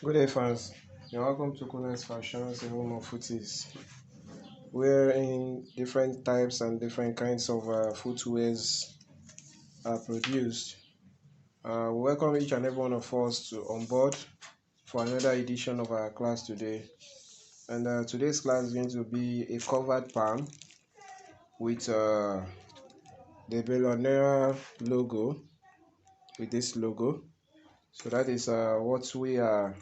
Good day, fans. You're welcome to Coolness Fashions, a home of footies. We're in different types and different kinds of footwears are produced. We welcome each and every one of us to on board for another edition of our class today. And today's class is going to be a covered palm with the Billionaire logo, with this logo. So that is what we are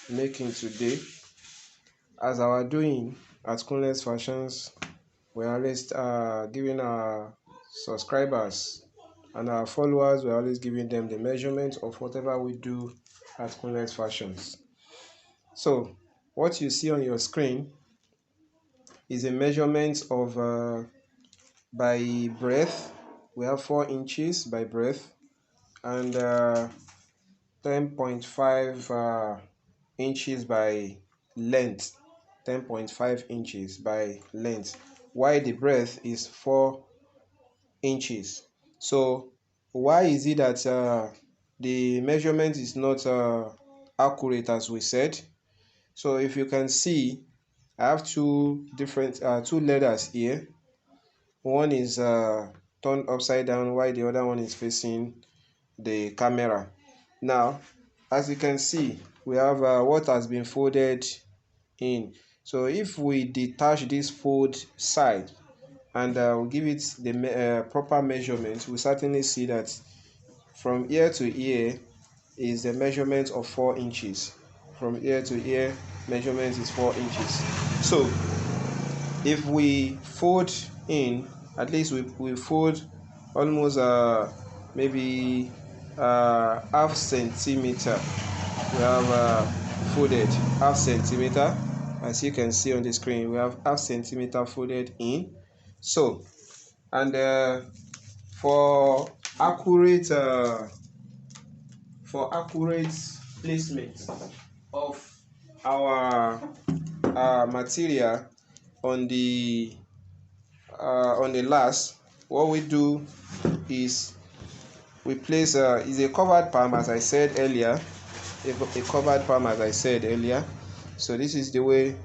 making today. As our doing at Coolness Fashions, we're always giving our subscribers and our followers, we're always giving them the measurement of whatever we do at Coolness Fashions. So what you see on your screen is a measurement of by breadth. We have 4 inches by breadth and 10.5 inches by length. 10.5 inches by length, while the breadth is 4 inches. So why is it that the measurement is not accurate as we said? So if you can see, I have two letters here. One is turned upside down while the other one is facing the camera. Now, as you can see, we have what has been folded in. So if we detach this fold side and we give it the proper measurement, we certainly see that from ear to ear is the measurement of 4 inches. From ear to ear, measurement is 4 inches. So if we fold in, at least we fold almost maybe half centimeter. We have folded half centimeter. As you can see on the screen, we have half centimeter folded in. So and for accurate placement of our material on the last, what we do is we place is a covered palm, as I said earlier. A covered palm, as I said earlier. So this is the way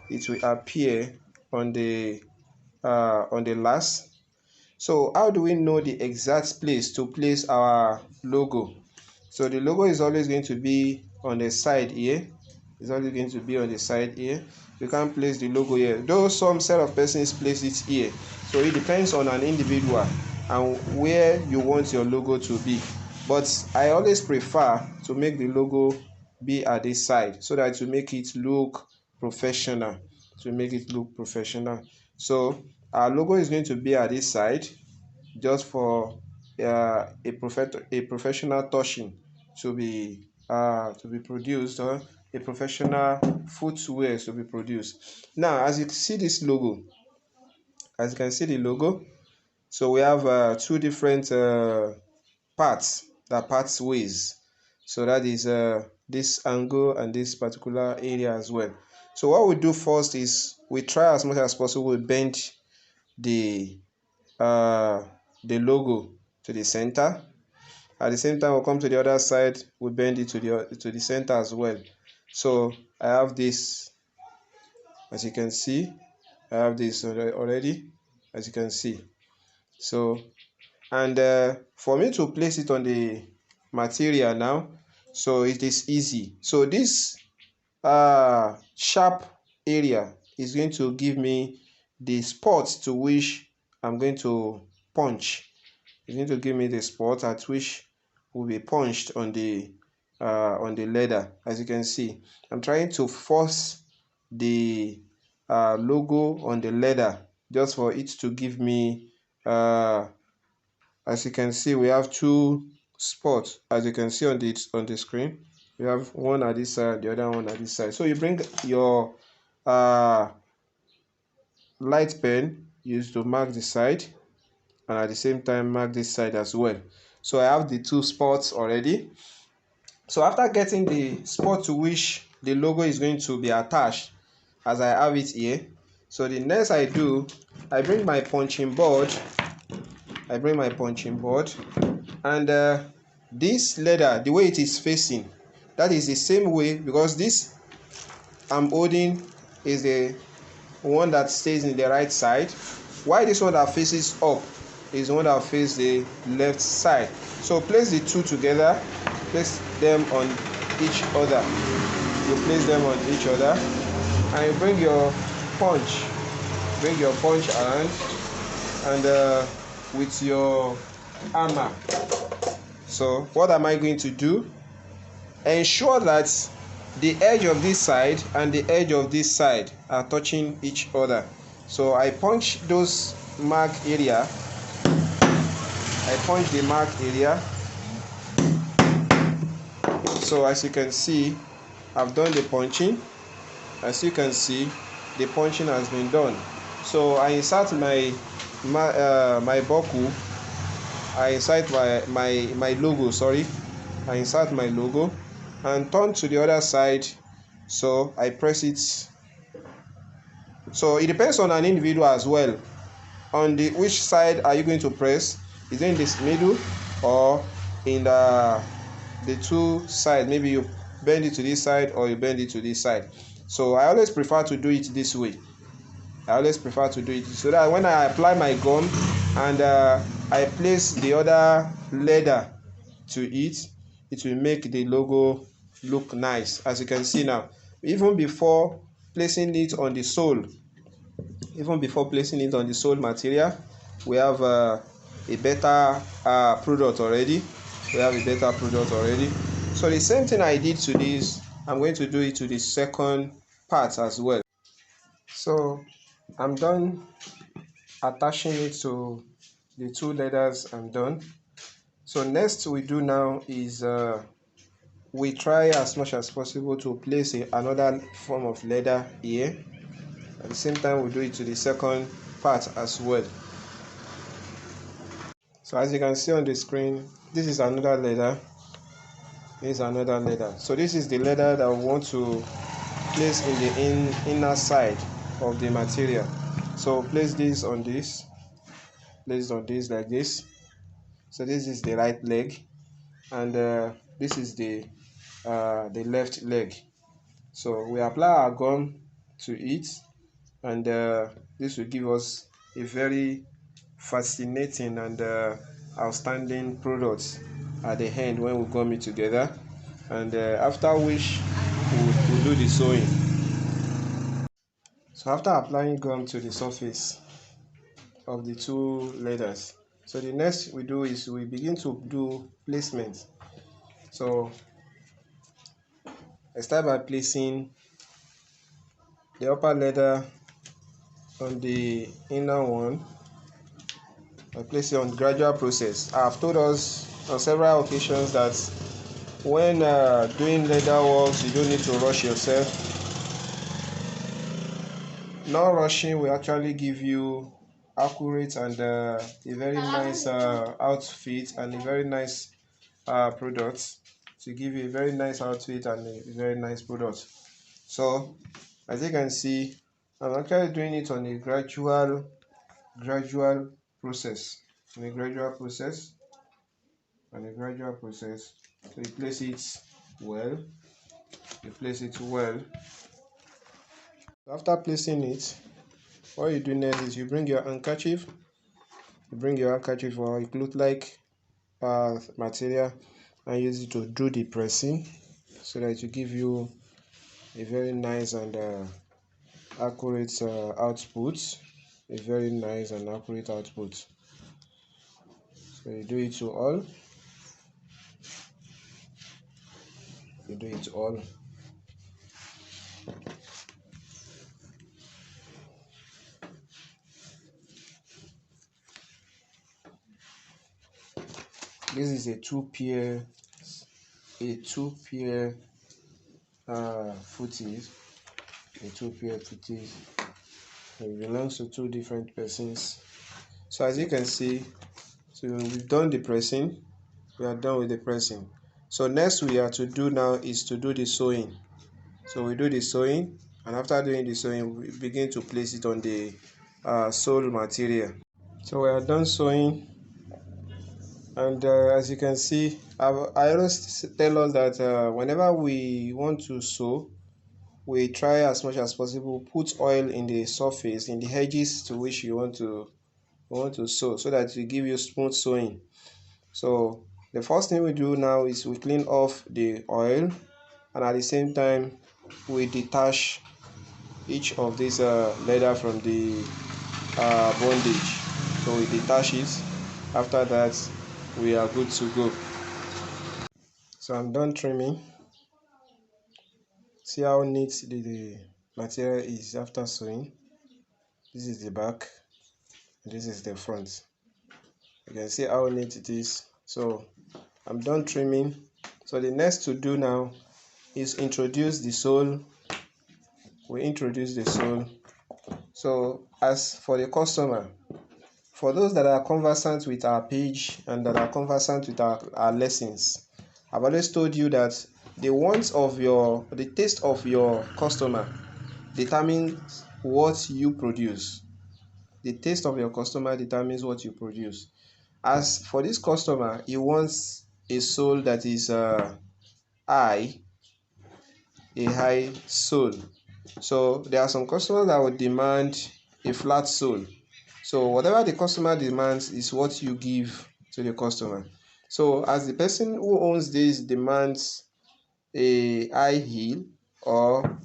it will appear on the last. So how do we know the exact place to place our logo? So the logo is always going to be on the side here. It's always going to be on the side here. You can't place the logo here, though some set of persons place it here. So it depends on an individual and where you want your logo to be. But I always prefer to make the logo be at this side so that to make it look professional. So our logo is going to be at this side, just for a professional touching to be produced, or a professional footwear to be produced. Now, as you see this logo, as you can see the logo, so we have two different parts that parts ways. So that is this angle and this particular area as well. So what we do first is we try as much as possible to bend the logo to the center. At the same time, we'll come to the other side, we bend it to the center as well. So I have this, as you can see, I have this already, as you can see. So and for me to place it on the material now, so it is easy. So this sharp area is going to give me the spot to which I'm going to punch. It's going to give me the spot at which will be punched on the leather. As you can see, I'm trying to force the logo on the leather just for it to give me as you can see, we have two spots. As you can see on the screen, we have one at this side, the other one at this side. So you bring your light pen used to mark the side, and at the same time mark this side as well. So I have the two spots already. So after getting the spot to which the logo is going to be attached, as I have it here, so the next I do, I bring my punching board. And this leather, the way it is facing, That is the same way, because this I'm holding is the one that stays in the right side, while this one that faces up is the one that faces the left side. So place the two together, place them on each other. You place them on each other and you bring your punch around, and with your hammer. So what am I going to do? Ensure that the edge of this side and the edge of this side are touching each other. So I punch those mark area. I punch the mark area. So as you can see, I've done the punching. As you can see, the punching has been done. So I insert my buckle. I insert my logo. Sorry, I insert my logo and turn to the other side. So I press it. So it depends on an individual as well. On the which side are you going to press? Is it in this middle or in the two side? Maybe you bend it to this side or you bend it to this side. So I always prefer to do it this way. I always prefer to do it so that when I apply my gum and I place the other leather to it, it will make the logo look nice. As you can see now, even before placing it on the sole, material, we have a better product already. So the same thing I did to this, I'm going to do it to the second part as well. So I'm done attaching it to the two leathers. I'm done. So next we do now is we try as much as possible to place another form of leather here. At the same time, we do it to the second part as well. So as you can see on the screen, this is another leather. So this is the leather that we want to place in the inner side of the material. So place this on this. Place it on this like this. So this is the right leg, and this is the left leg. So we apply our gum to it, and this will give us a very fascinating and outstanding product at the end when we gum it together, and after which we'll do the sewing. So after applying gum to the surface of the two leathers, so the next we do is we begin to do placement. So I start by placing the upper leather on the inner one. I place it on gradual process. I have told us on several occasions that when doing leather works, you don't need to rush yourself. Not rushing will actually give you accurate and a very nice outfit and a very nice product. To give you a very nice outfit and a very nice product. So as you can see, I'm actually doing it on a gradual process. So you place it well. After placing it, what you do next is you bring your handkerchief. Or a cloth like material and use it to do the pressing, so that it will give you a very nice and accurate output. So you do it to all. This is a two pair footies. It belongs to two different persons. So as you can see, so we've done the pressing. We are done with the pressing. So next we are to do now is to do the sewing. So we do the sewing, and after doing the sewing, we begin to place it on the sole material. So we are done sewing. And as you can see, I always tell us that whenever we want to sew, we try as much as possible put oil in the surface, in the edges to which you want to sew, so that it will give you smooth sewing. So the first thing we do now is we clean off the oil, and at the same time we detach each of these leather from the bondage. So we detach it. After that, we are good to go. So I'm done trimming. See how neat the material is after sewing. This is the back, this is the front. You can see how neat it is. So I'm done trimming. So the next to do now is introduce the sole. We introduce the sole. So as for the customer, for those that are conversant with our page and that are conversant with our lessons, I've always told you that the taste of your customer determines what you produce. The taste of your customer determines what you produce. As for this customer, he wants a sole that is high, a high sole. So there are some customers that would demand a flat sole. So whatever the customer demands is what you give to the customer. So as the person who owns this demands a high heel or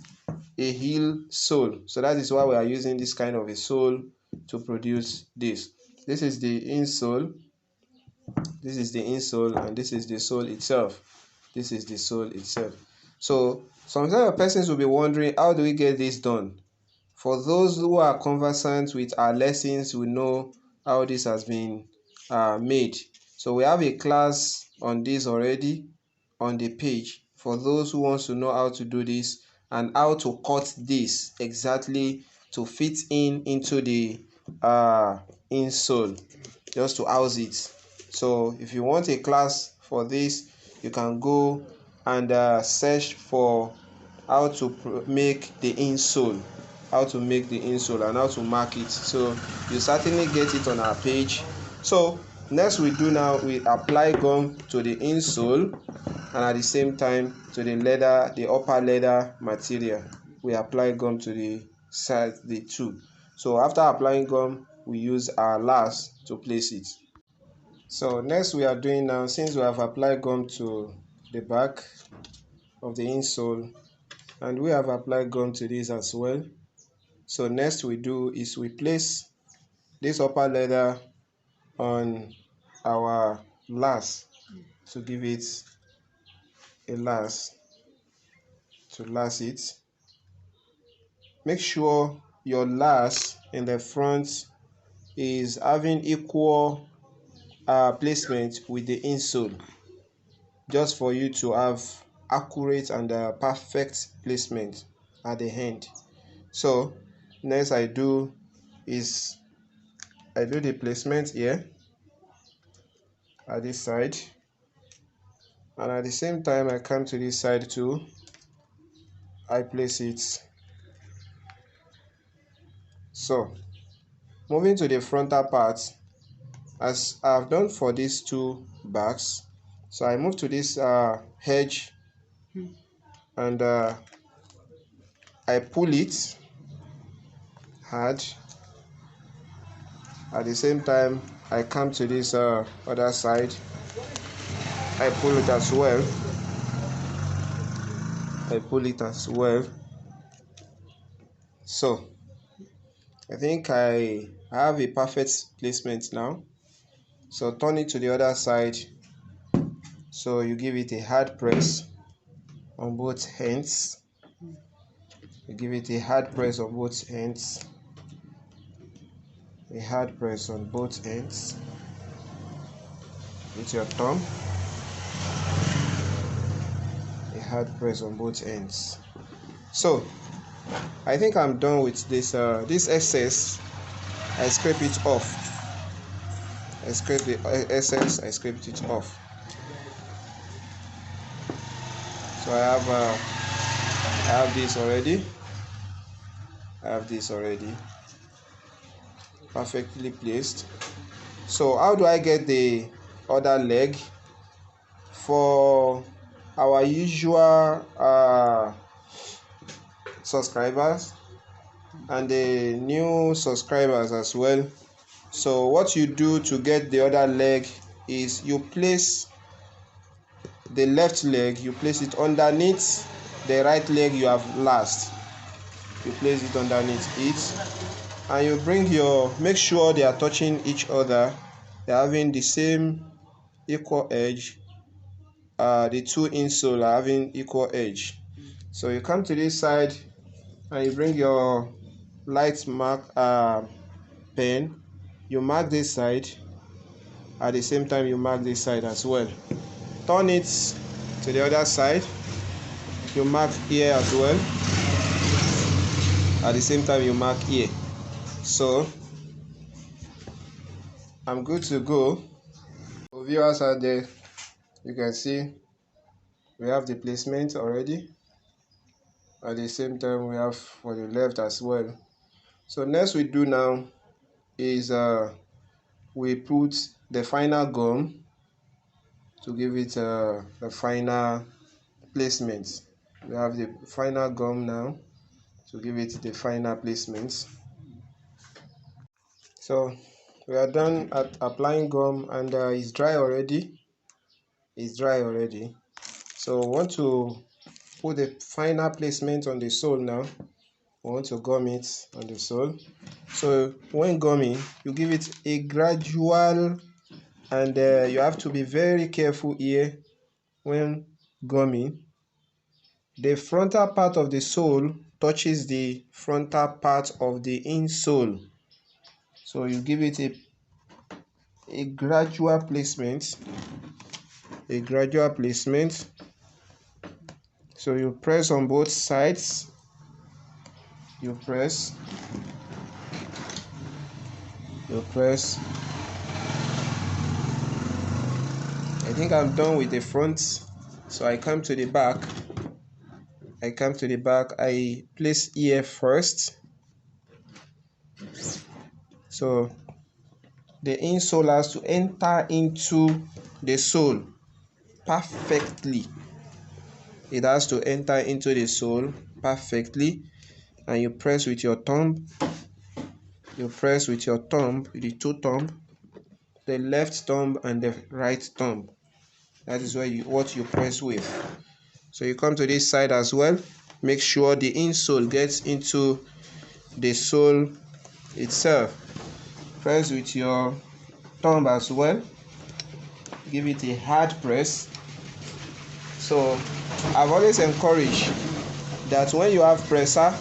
a heel sole, so that is why we are using this kind of a sole to produce this. This is the insole, this is the insole, and this is the sole itself. This is the sole itself. So sometimes persons will be wondering, how do we get this done? For those who are conversant with our lessons, we know how this has been made. So we have a class on this already on the page for those who wants to know how to do this and how to cut this exactly to fit into the insole, just to house it. So if you want a class for this, you can go and search for how to make the insole, and how to mark it. So you certainly get it on our page. So next we do now, we apply gum to the insole, and at the same time to the leather, the upper leather material, we apply gum to the side, the two. So after applying gum, we use our last to place it. So next we are doing now, since we have applied gum to the back of the insole and we have applied gum to this as well, so next we do is we place this upper leather on our last to give it a last, to last it. Make sure your last in the front is having equal placement with the insole, just for you to have accurate and perfect placement at the end. So next I do is I do the placement here at this side, and at the same time I come to this side too, I place it. So moving to the frontal part, as I've done for these two backs, so I move to this edge and I pull it hard. At the same time I come to this other side, I pull it as well. So I think I have a perfect placement now. So turn it to the other side. So you give it a hard press on both ends. You give it a hard press on both ends. A hard press on both ends with your thumb. A hard press on both ends. So I think I'm done with this. This excess, I scrape it off. I scrape the excess. I scraped it off. So I have this already. Perfectly placed. So how do I get the other leg. For our usual subscribers and the new subscribers as well, so what you do to get the other leg is you place the left leg, you place it underneath the right leg you have last. You place it underneath it, and you bring your, make sure they are touching each other, they're having the same equal edge. The two insole are having equal edge. So you come to this side and you bring your light mark pen, you mark this side, at the same time you mark this side as well. Turn it to the other side, you mark here as well, at the same time you mark here. So I'm good to go. For viewers out there, you can see we have the placement already. At the same time we have for the left as well. So next we do now is we put the final gum to give it the final placement. We have the final gum now to give it the final placement. So we are done at applying gum, and it's dry already. It's dry already. So we want to put the final placement on the sole now. We want to gum it on the sole. So when gumming, you give it a gradual, and you have to be very careful here when gumming. The frontal part of the sole touches the frontal part of the insole. So you give it a gradual placement. A gradual placement. So you press on both sides. You press. You press. I think I'm done with the front. So I come to the back. I come to the back. I place here first. So the insole has to enter into the sole perfectly. It has to enter into the sole perfectly, and you press with your thumb. You press with your thumb, the two thumb, the left thumb and the right thumb. That is what you press with. So you come to this side as well. Make sure the insole gets into the sole itself. Press with your thumb as well. Give it a hard press. So I've always encouraged that when you have presser,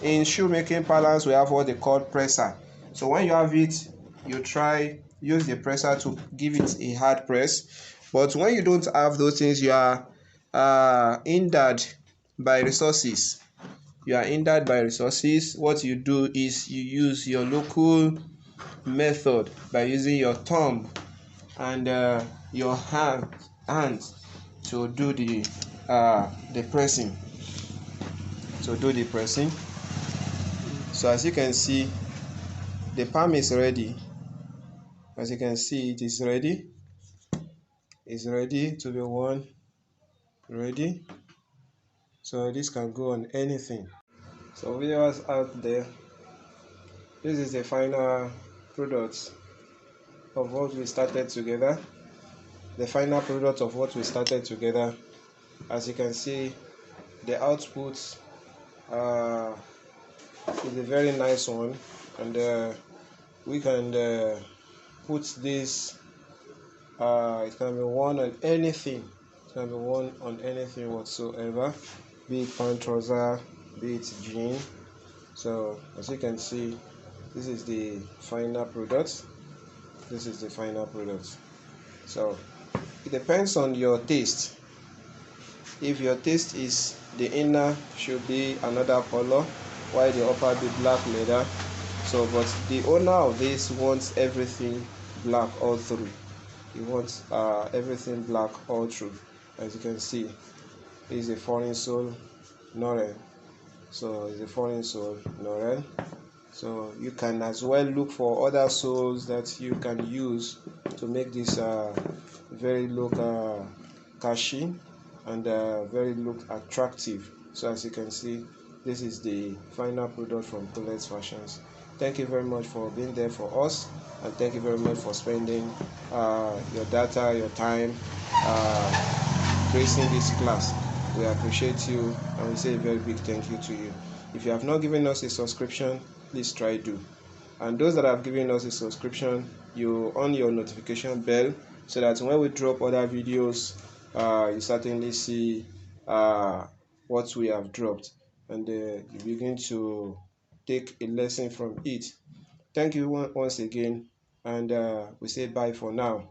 in shoemaking parlance we have what they call presser. So when you have it, you try use the presser to give it a hard press. But when you don't have those things, you are hindered by resources. What you do is you use your local method by using your thumb and your hands to do the pressing. So as you can see, the palm is ready. As you can see, it is ready. It's ready to be worn. Ready. So this can go on anything. So viewers out there, this is the final product of what we started together. As you can see, the output is a very nice one, and we can put this. It can be worn on anything. Whatsoever, be it pant, trouser, be it jean. So as you can see, this is the final product. So it depends on your taste. If your taste is the inner should be another color, while the upper be black leather. So but the owner of this wants everything black all through. He wants everything black all through. As you can see, this is a foreign sole, Noren. So it's a foreign sole, Noren. So you can as well look for other soles that you can use to make this very look catchy and very look attractive. So as you can see, this is the final product from Colette Fashions. Thank you very much for being there for us, and thank you very much for spending your data, your time gracing this class. We appreciate you, and we say a very big thank you to you. If you have not given us a subscription, please try do. And those that have given us a subscription, you on your notification bell so that when we drop other videos, you certainly see what we have dropped, and you begin to take a lesson from it. Thank you once again, and we say bye for now.